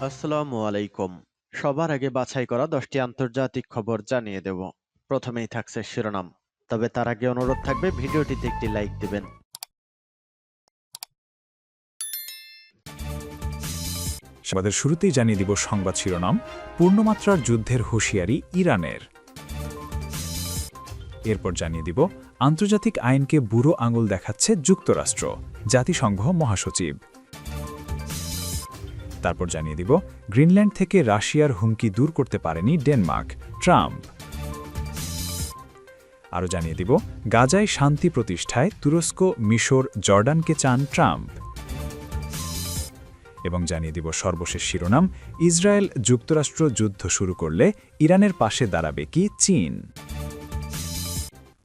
আসসালামু আলাইকুম। সবার আগে বাছাই করা 10টি আন্তর্জাতিক খবর জানিয়ে দেব। প্রথমেই থাকছে শিরোনাম। তবে তার আগে অনুরোধ থাকবে ভিডিওটিতে একটি লাইক দিবেন। আমাদের শুরুতেই জানিয়ে দিব সংবাদ শিরোনাম। পূর্ণমাত্রার যুদ্ধের হুঁশিয়ারি ইরানের। এরপর জানিয়ে দিব আন্তর্জাতিক আইনকে বুড়ো আঙুল দেখাচ্ছে যুক্তরাষ্ট্র, জাতিসংঘ মহাসচিব। তারপর জানিয়ে দিব গ্রিনল্যান্ড থেকে রাশিয়ার হুমকি দূর করতে পারেনি ডেনমার্ক, ট্রাম্প। আরও জানিয়ে দিব গাজায় শান্তি প্রতিষ্ঠায় তুরস্ক, মিশর, জর্ডানকে চান ট্রাম্প। এবং জানিয়ে দিব সর্বশেষ শিরোনাম, ইসরায়েল যুক্তরাষ্ট্র যুদ্ধ শুরু করলে ইরানের পাশে দাঁড়াবে কি চীন।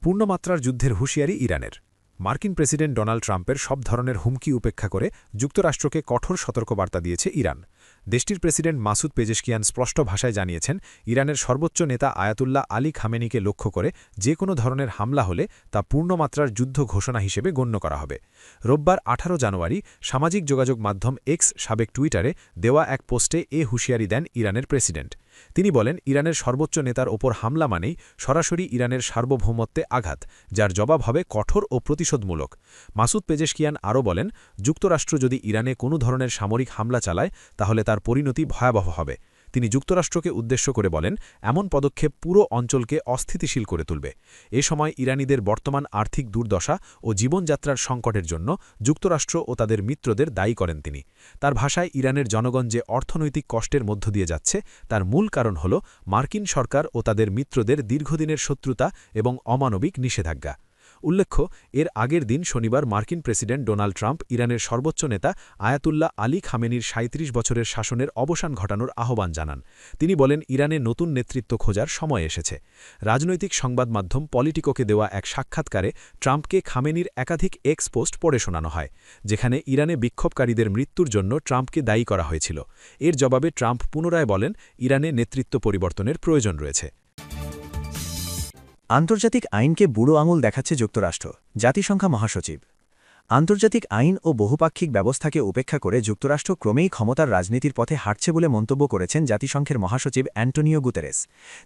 পূর্ণমাত্রার যুদ্ধের হুঁশিয়ারি ইরানের। মার্কিন প্রেসিডেন্ট ডোনাল্ড ট্রাম্পের সব ধরনের হুমকি উপেক্ষা করে যুক্তরাষ্ট্রকে কঠোর সতর্কবার্তা দিয়েছে ইরান। দেশটির প্রেসিডেন্ট মাসুদ পেজেশকিয়ান স্পষ্ট ভাষায় জানিয়েছেন, ইরানের সর্বোচ্চ নেতা আয়াতুল্লাহ আলী খামেনিকে লক্ষ্য করে যে কোনো ধরনের হামলা হলে তা পূর্ণমাত্রার যুদ্ধ ঘোষণা হিসেবে গণ্য করা হবে। রোববার 18 জানুয়ারি সামাজিক যোগাযোগ মাধ্যম এক্স সাবেক টুইটারে দেওয়া এক পোস্টে এ হুঁশিয়ারি দেন ইরানের প্রেসিডেন্ট। তিনি বলেন, ইরানের সর্বোচ্চ নেতার ওপর হামলা মানেই সরাসরি ইরানের সার্বভৌমত্বে আঘাত, যার জবাব হবে কঠোর ও প্রতিশোধমূলক। মাসুদ পেজেশকিয়ান আরও বলেন, যুক্তরাষ্ট্র যদি ইরানে কোনো ধরনের সামরিক হামলা চালায় তাহলে তার পরিণতি ভয়াবহ হবে। তিনি যুক্তরাষ্ট্রকে উদ্দেশ্য করে বলেন, এমন পদক্ষেপ পুরো অঞ্চলকে অস্থিতিশীল করে তুলবে। এ সময় ইরানিদের বর্তমান আর্থিক দুর্দশা ও জীবনযাত্রার সংকটের জন্য যুক্তরাষ্ট্র ও তাদের মিত্রদের দায়ী করেন তিনি। তার ভাষায়, ইরানের জনগণ যে অর্থনৈতিক কষ্টের মধ্য দিয়ে যাচ্ছে তার মূল কারণ হল মার্কিন সরকার ও তাদের মিত্রদের দীর্ঘদিনের শত্রুতা এবং অমানবিক নিষেধাজ্ঞা। উল্লেখ্য, এর আগের দিন শনিবার মার্কিন প্রেসিডেন্ট ডোনাল্ড ট্রাম্প ইরানের সর্বোচ্চ নেতা আয়াতুল্লাহ আলী খামেনির ৩৭ বছরের শাসনের অবসান ঘটানোর আহ্বান জানান। তিনি বলেন, ইরানে নতুন নেতৃত্ব খোঁজার সময় এসেছে। রাজনৈতিক সংবাদ মাধ্যম পলিটিকোকে দেওয়া এক সাক্ষাৎকারে ট্রাম্পকে খামেনির একাধিক এক্স পোস্ট পড়ে শোনানো হয়, যেখানে ইরানে বিক্ষোভকারীদের মৃত্যুর জন্য ট্রাম্পকে দায়ী করা হয়েছিল। এর জবাবে ট্রাম্প পুনরায় বলেন, ইরানে নেতৃত্ব পরিবর্তনের প্রয়োজন রয়েছে। আন্তর্জাতিক আইনকে বুড়ো আঙুল দেখাচ্ছে যুক্তরাষ্ট্র, জাতিসংঘ মহাসচিব। আন্তর্জাতিক আইন ও বহুপাক্ষিক ব্যবস্থাকে উপেক্ষা করে যুক্তরাষ্ট্র ক্রমেই ক্ষমতার রাজনীতির পথে হাঁটছে বলে মন্তব্য করেছেন জাতিসংঘের মহাসচিব অ্যান্টোনিও গুতেরেস।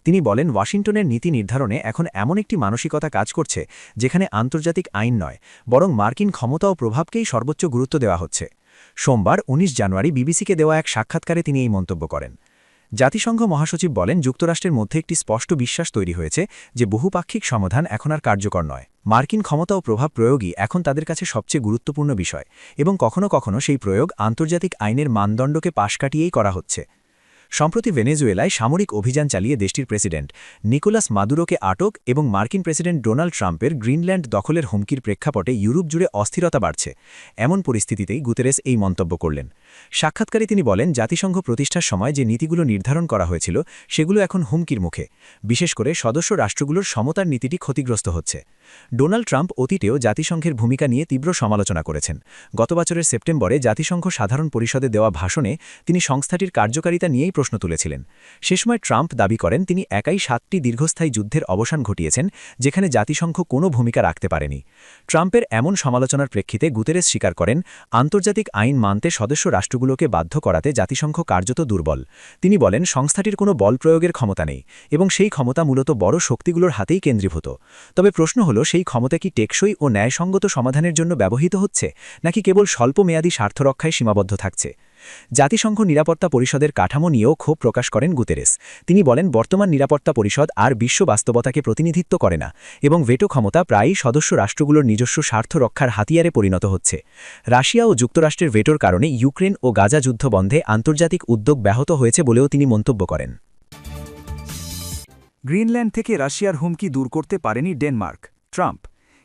তিনি বলেন, ওয়াশিংটনের নীতি নির্ধারণে এখন এমন একটি মানসিকতা কাজ করছে যেখানে আন্তর্জাতিক আইন নয়, বরং মার্কিন ক্ষমতা ও প্রভাবকেই সর্বোচ্চ গুরুত্ব দেওয়া হচ্ছে। সোমবার ১৯ জানুয়ারি বিবিসিকে দেওয়া এক সাক্ষাৎকারে তিনি এই মন্তব্য করেন। জাতিসংঘ মহাসচিব বলেন, যুক্তরাষ্ট্রের মধ্যে একটি স্পষ্ট বিশ্বাস তৈরি হয়েছে যে বহুপাক্ষিক সমাধান এখন আর কার্যকর নয়। মার্কিন ক্ষমতা ও প্রভাব প্রয়োগই এখন তাদের কাছে সবচেয়ে গুরুত্বপূর্ণ বিষয়, এবং কখনো কখনো সেই প্রয়োগ আন্তর্জাতিক আইনের মানদণ্ডকে পাশ কাটিয়েই করা হচ্ছে। সম্প্রতি ভেনেজুয়েলায় সামরিক অভিযান চালিয়ে দেশটির প্রেসিডেন্ট নিকোলাস মাদুরোকে আটক এবং মার্কিন প্রেসিডেন্ট ডোনাল্ড ট্রাম্পের গ্রিনল্যান্ড দখলের হুমকির প্রেক্ষাপটে ইউরোপ জুড়ে অস্থিরতা বাড়ছে। এমন পরিস্থিতিতেই গুতেরেস এই মন্তব্য করলেন। সাক্ষাৎকারে তিনি বলেন, জাতিসংঘ প্রতিষ্ঠার সময় যে নীতিগুলো নির্ধারণ করা হয়েছিল সেগুলো এখন হুমকির মুখে। বিশেষ করে সদস্য রাষ্ট্রগুলোর সমতার নীতিটি ক্ষতিগ্রস্ত হচ্ছে। ডোনাল্ড ট্রাম্প অতীতেও জাতিসংঘের ভূমিকা নিয়ে তীব্র সমালোচনা করেছেন। গত বছরের সেপ্টেম্বরে জাতিসংঘ সাধারণ পরিষদে দেওয়া ভাষণে তিনি সংস্থাটির কার্যকারিতা নিয়েই প্রশ্ন তুলেছিলেন। সে সময় ট্রাম্প দাবি করেন, তিনি একাই ৭টি দীর্ঘস্থায়ী যুদ্ধের অবসান ঘটিয়েছেন যেখানে জাতিসংঘ কোনো ভূমিকা রাখতে পারেনি। ট্রাম্পের এমন সমালোচনার প্রেক্ষিতে গুতেরেস স্বীকার করেন, আন্তর্জাতিক আইন মানতে সদস্য রাষ্ট্রগুলোকে বাধ্য করাতে জাতিসংঘ কার্যত দুর্বল। তিনি বলেন, সংস্থাটির কোনো বল প্রয়োগের ক্ষমতা নেই এবং সেই ক্ষমতা মূলত বড় শক্তিগুলোর হাতেই কেন্দ্রীভূত। তবে প্রশ্ন হল, সেই ক্ষমতা কি টেকসই ও ন্যায়সঙ্গত সমাধানের জন্য ব্যবহৃত হচ্ছে, নাকি কেবল স্বল্পমেয়াদী স্বার্থরক্ষায় সীমাবদ্ধ থাকছে? জাতিসংঘ নিরাপত্তা পরিষদের কাঠামো নিয়েও ক্ষোভ প্রকাশ করেন গুতেরেস। তিনি বলেন, বর্তমান নিরাপত্তা পরিষদ আর বিশ্ব বাস্তবতাকে প্রতিনিধিত্ব করে না এবং ভেটো ক্ষমতা প্রায়ই সদস্য রাষ্ট্রগুলোর নিজস্ব স্বার্থ রক্ষার হাতিয়ারে পরিণত হচ্ছে। রাশিয়া ও যুক্তরাষ্ট্রের ভেটোর কারণে ইউক্রেন ও গাজা যুদ্ধ বন্ধে আন্তর্জাতিক উদ্যোগ ব্যাহত হয়েছে বলেও তিনি মন্তব্য করেন। গ্রিনল্যান্ড থেকে রাশিয়ার হুমকি দূর করতে পারেনি ডেনমার্ক, ট্রাম্প।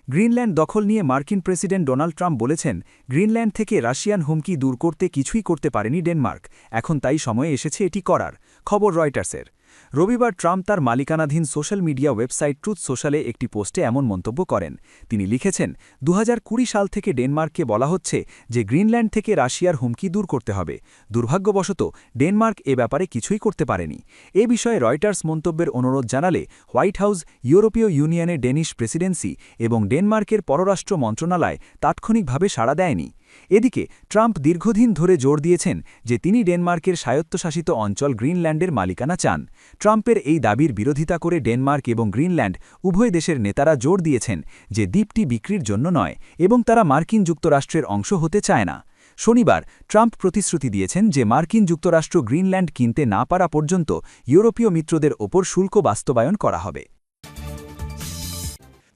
গ্রিনল্যান্ড দখল নিয়ে মার্কিন প্রেসিডেন্ট ডোনাল্ড ট্রাম্প বলেছেন, গ্রিনল্যান্ড থেকে রাশিয়ান হুমকি দূর করতে কিছুই করতে পারেনি ডেনমার্ক, এখন তাই সময় এসেছে এটি করার। খবর রয়টার্সের। রবিবার ট্রাম্প তার মালিকানাধীন সোশ্যাল মিডিয়া ওয়েবসাইট ট্রুথ সোশ্যালে একটি পোস্টে এমন মন্তব্য করেন। তিনি লিখেছেন, ২০২০ সাল থেকে ডেনমার্ককে বলা হচ্ছে যে গ্রিনল্যান্ড থেকে রাশিয়ার হুমকি দূর করতে হবে। দুর্ভাগ্যবশত ডেনমার্ক এ ব্যাপারে কিছুই করতে পারেনি। এ বিষয়ে রয়টার্স মন্তব্যের অনুরোধ জানালে হোয়াইট হাউস, ইউরোপীয় ইউনিয়নের ডেনিশ প্রেসিডেন্সি এবং ডেনমার্কের পররাষ্ট্র মন্ত্রণালয় তাৎক্ষণিকভাবে সাড়া দেয়নি। এদিকে ট্রাম্প দীর্ঘদিন ধরে জোর দিয়েছেন যে তিনি ডেনমার্কের স্বায়ত্তশাসিত অঞ্চল গ্রিনল্যান্ডের মালিকানা চান। ট্রাম্পের এই দাবির বিরোধিতা করে ডেনমার্ক এবং গ্রিনল্যান্ড উভয় দেশের নেতারা জোর দিয়েছেন যে দ্বীপটি বিক্রির জন্য নয় এবং তারা মার্কিন যুক্তরাষ্ট্রের অংশ হতে চায় না। শনিবার ট্রাম্প প্রতিশ্রুতি দিয়েছেন যে মার্কিন যুক্তরাষ্ট্র গ্রিনল্যান্ড কিনতে না পারা পর্যন্ত ইউরোপীয় মিত্রদের ওপর শুল্ক বাস্তবায়ন করা হবে।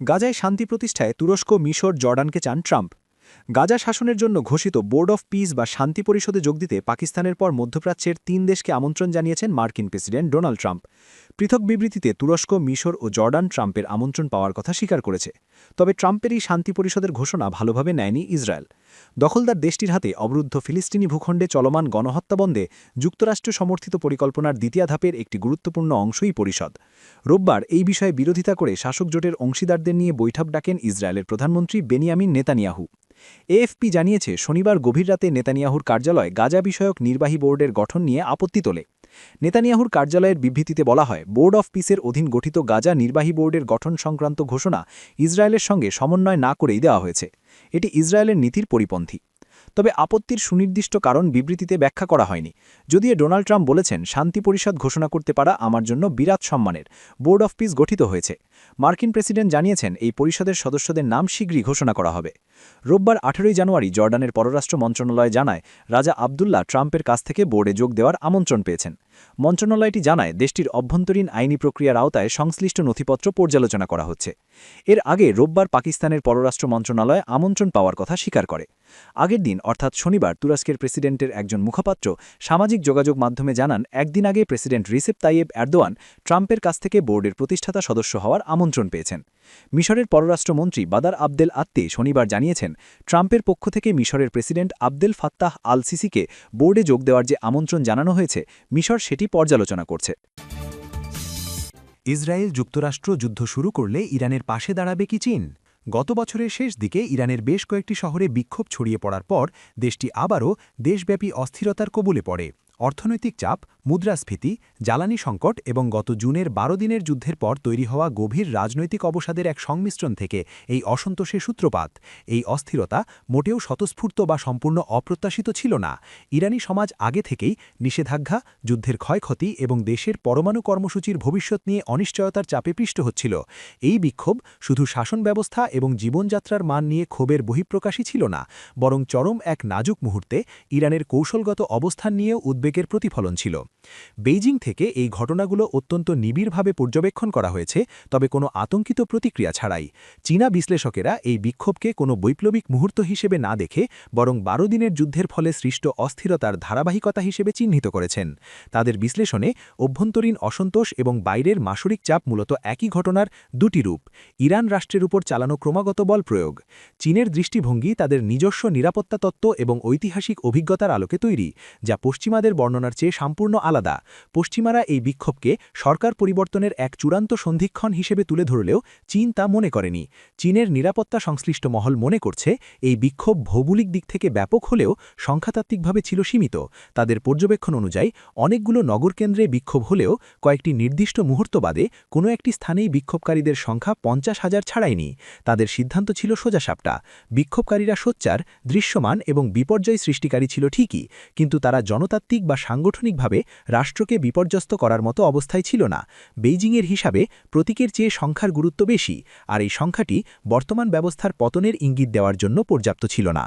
গাজায় শান্তি প্রতিষ্ঠায় তুরস্ক, মিশর, জর্ডানকে চান ট্রাম্প। গাজা শাসনের জন্য ঘোষিত বোর্ড অফ পিস বা শান্তি পরিষদে যোগ দিতে পাকিস্তানের পর মধ্যপ্রাচ্যের ৩ দেশকে আমন্ত্রণ জানিয়েছেন মার্কিন প্রেসিডেন্ট ডোনাল্ড ট্রাম্প। পৃথক বিবৃতিতে তুরস্ক, মিশর ও জর্ডান ট্রাম্পের আমন্ত্রণ পাওয়ার কথা স্বীকার করেছে। তবে ট্রাম্পের এই শান্তি পরিষদের ঘোষণা ভালোভাবে নেয়নি ইসরায়েল। দখলদার দেশটির হাতে অবরুদ্ধ ফিলিস্তিনি ভূখণ্ডে চলমান গণহত্যা বন্ধে যুক্তরাষ্ট্র সমর্থিত পরিকল্পনার দ্বিতীয় ধাপের একটি গুরুত্বপূর্ণ অংশই পরিষদ। রোববার এই বিষয়ে বিরোধিতা করে শাসক জোটের অংশীদারদের নিয়ে বৈঠক ডাকেন ইসরায়েলের প্রধানমন্ত্রী বেনিয়ামিন নেতানিয়াহু। এএফপি জানিয়েছে শনিবার গভীর রাতে নেতানিয়াহুর কার্যালয় গাজা বিষয়ক নির্বাহী বোর্ডের গঠন নিয়ে আপত্তি তোলে। নেতানিয়াহুর কার্যালয়ের বিবৃতিতে বলা হয়, বোর্ড অফ পিসের অধীন গঠিত গাজা নির্বাহী বোর্ডের গঠন সংক্রান্ত ঘোষণা ইসরায়েলের সঙ্গে সমন্বয় না করেই দেওয়া হয়েছে। এটি ইসরায়েলের নীতির পরিপন্থী। তবে আপত্তির সুনির্দিষ্ট কারণ বিবৃতিতে ব্যাখ্যা করা হয়নি। যদিও ডোনাল্ড ট্রাম্প বলেছেন, শান্তি পরিষদ ঘোষণা করতে পারা আমার জন্য বিরাট সম্মানের। বোর্ড অফ পিস গঠিত হয়েছে। মার্কিন প্রেসিডেন্ট জানিয়েছেন এই পরিষদের সদস্যদের নাম শীঘ্রই ঘোষণা করা হবে। রোববার 18 জানুয়ারি জর্ডানের পররাষ্ট্র মন্ত্রণালয় জানায়, রাজা আবদুল্লাহ ট্রাম্পের কাছ থেকে বোর্ডে যোগ দেওয়ার আমন্ত্রণ পেয়েছেন। মন্ত্রণালয়টি জানায়, দেশটির অভ্যন্তরীণ আইনি প্রক্রিয়ার আওতায় সংশ্লিষ্ট নথিপত্র পর্যালোচনা করা হচ্ছে। এর আগে রোববার পাকিস্তানের পররাষ্ট্র মন্ত্রণালয় আমন্ত্রণ পাওয়ার কথা স্বীকার করে। আগের দিন অর্থাৎ শনিবার তুরস্কের প্রেসিডেন্টের একজন মুখপাত্র সামাজিক যোগাযোগ মাধ্যমে জানান, একদিন আগে প্রেসিডেন্ট রিসেপ তাইয়েব এরদোয়ান ট্রাম্পের কাছ থেকে বোর্ডের প্রতিষ্ঠাতা সদস্য হওয়ার আমন্ত্রণ পেয়েছেন। মিশরের পররাষ্ট্রমন্ত্রী বাদার আবদেল আত্তে শনিবার জানিয়েছেন, ট্রাম্পের পক্ষ থেকে মিশরের প্রেসিডেন্ট আবদেল ফাত্তাহ আল সিসিকে বোর্ডে যোগ দেওয়ার যে আমন্ত্রণ জানানো হয়েছে, মিশর সেটি পর্যালোচনা করছে। ইসরায়েল যুক্তরাষ্ট্র যুদ্ধ শুরু করলে ইরানের পাশে দাঁড়াবে কি চীন? গত বছরের শেষ দিকে ইরানের বেশ কয়েকটি শহরে বিক্ষোভ ছড়িয়ে পড়ার পর দেশটি আবারও দেশব্যাপী অস্থিরতার কবলে পড়ে। অর্থনৈতিক চাপ, মুদ্রাস্ফীতি, জ্বালানি সংকট এবং গত জুনের 12 দিনের যুদ্ধের পর তৈরি হওয়া গভীর রাজনৈতিক অবসাদের এক সংমিশ্রণ থেকে এই অসন্তোষের সূত্রপাত। এই অস্থিরতা মোটেও স্বতঃস্ফূর্ত বা সম্পূর্ণ অপ্রত্যাশিত ছিল না। ইরানি সমাজ আগে থেকেই নিষেধাজ্ঞা, যুদ্ধের ক্ষয়ক্ষতি এবং দেশের পরমাণু কর্মসূচির ভবিষ্যৎ নিয়ে অনিশ্চয়তার চাপে পৃষ্ঠ হচ্ছিল। এই বিক্ষোভ শুধু শাসন ব্যবস্থা এবং জীবনযাত্রার মান নিয়ে ক্ষোভের বহিঃপ্রকাশই ছিল না, বরং চরম এক নাজুক মুহূর্তে ইরানের কৌশলগত অবস্থান নিয়েও উদ্বেগের প্রতিফলন ছিল। বেইজিং থেকে এই ঘটনাগুলো অত্যন্ত নিবিড়ভাবে পর্যবেক্ষণ করা হয়েছে, তবে কোনো আতঙ্কিত প্রতিক্রিয়া ছাড়াই। চীনা বিশ্লেষকেরা এই বিক্ষোভকে কোনো বৈপ্লবিক মুহূর্ত হিসেবে না দেখে বরং 12 দিনের যুদ্ধের ফলে সৃষ্ট অস্থিরতার ধারাবাহিকতা হিসেবে চিহ্নিত করেছেন। তাদের বিশ্লেষণে অভ্যন্তরীণ অসন্তোষ এবং বাইরের মাসরিক চাপ মূলত একই ঘটনার দুটি রূপ: ইরান রাষ্ট্রের উপর চালানো ক্রমাগত বল প্রয়োগ। চীনের দৃষ্টিভঙ্গি তাদের নিজস্ব নিরাপত্তা তত্ত্ব এবং ঐতিহাসিক অভিজ্ঞতার আলোকে তৈরি, যা পশ্চিমাদের বর্ণনার চেয়ে সম্পূর্ণ আলাদা। পশ্চিমারা এই বিক্ষোভকে সরকার পরিবর্তনের এক চূড়ান্ত সন্ধিক্ষণ হিসেবে তুলে ধরলেও চীন তা মনে করেনি। চীনের নিরাপত্তা সংশ্লিষ্ট মহল মনে করছে, এই বিক্ষোভ ভৌগোলিক দিক থেকে ব্যাপক হলেও সংখ্যাতাত্ত্বিকভাবে ছিল সীমিত। তাদের পর্যবেক্ষণ অনুযায়ী অনেকগুলো নগরকেন্দ্রে বিক্ষোভ হলেও কয়েকটি নির্দিষ্ট মুহূর্ত বাদে কোনো একটি স্থানেই বিক্ষোভকারীদের সংখ্যা 50,000 ছাড়ায়নি। তাদের সিদ্ধান্ত ছিল সোজাসাপটা: বিক্ষোভকারীরা সোচ্চার, দৃশ্যমান এবং বিপর্যয় সৃষ্টিকারী ছিল ঠিকই, কিন্তু তারা জনতাত্ত্বিক বা সাংগঠনিকভাবে রাষ্ট্রকে বিপর্যস্ত করার মতো অবস্থায় ছিল না। বেইজিংয়ের হিসাবে প্রতীকের চেয়ে সংখ্যার গুরুত্ব বেশি, আর এই সংখ্যাটি বর্তমান ব্যবস্থার পতনের ইঙ্গিত দেওয়ার জন্য পর্যাপ্ত ছিল না।